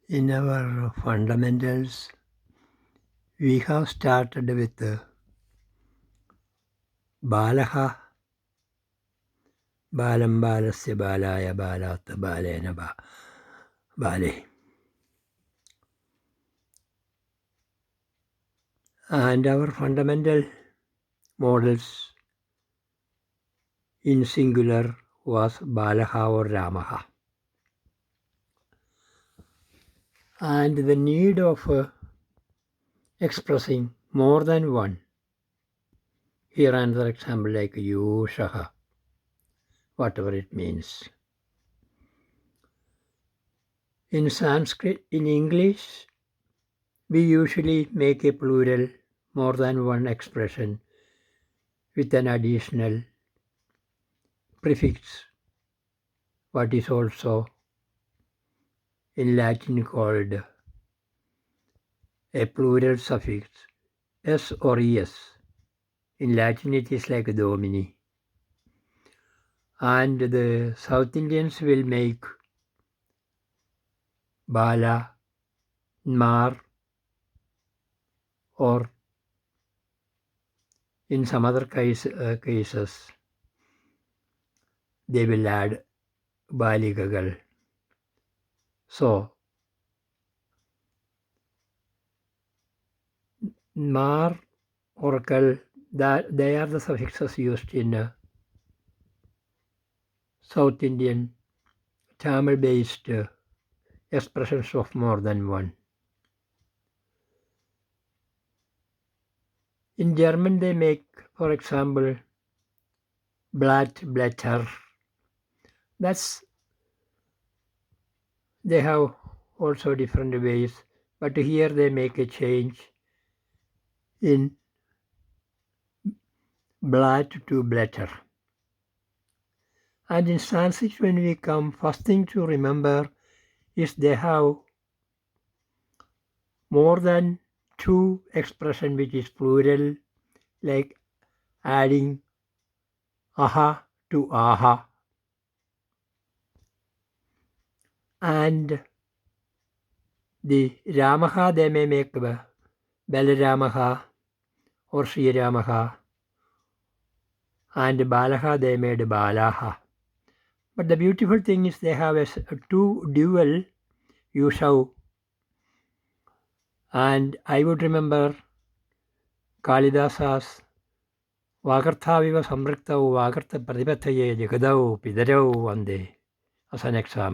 In our fundamentals, we have started with Balaha, Balam Balasya Balaya Balata Balena Bale. And our fundamental models in singular was Balaha or Ramaha. And the need of expressing more than one. Here another example like Yushaha, whatever it means. In Sanskrit, in English, we usually make a plural more than one expression with an additional prefix, what is also in Latin called a plural suffix, s or es. In Latin it is like domini. And the South Indians will make Bala, Mar, or in some other cases they will add Baligagal. So, Mar or Kal, they are the suffixes used in South Indian Tamil-based expressions of more than one. In German, they make, for example, Blatt, Blätter. They have also different ways, but here they make a change in Blatt to Blätter. And in Sanskrit, when we come, first thing to remember is they have more than two expression which is plural, like adding aha to aha. And the Ramaha they may make Balaramaha or Sri Ramaha, and Balaha they made Balaha. But the beautiful thing is they have a two dual Yushav. And I would remember Kalidasa's Vagarthaviva Samriktau Vagartha Pradipathaye Jagadau Pidarau Vande as an example.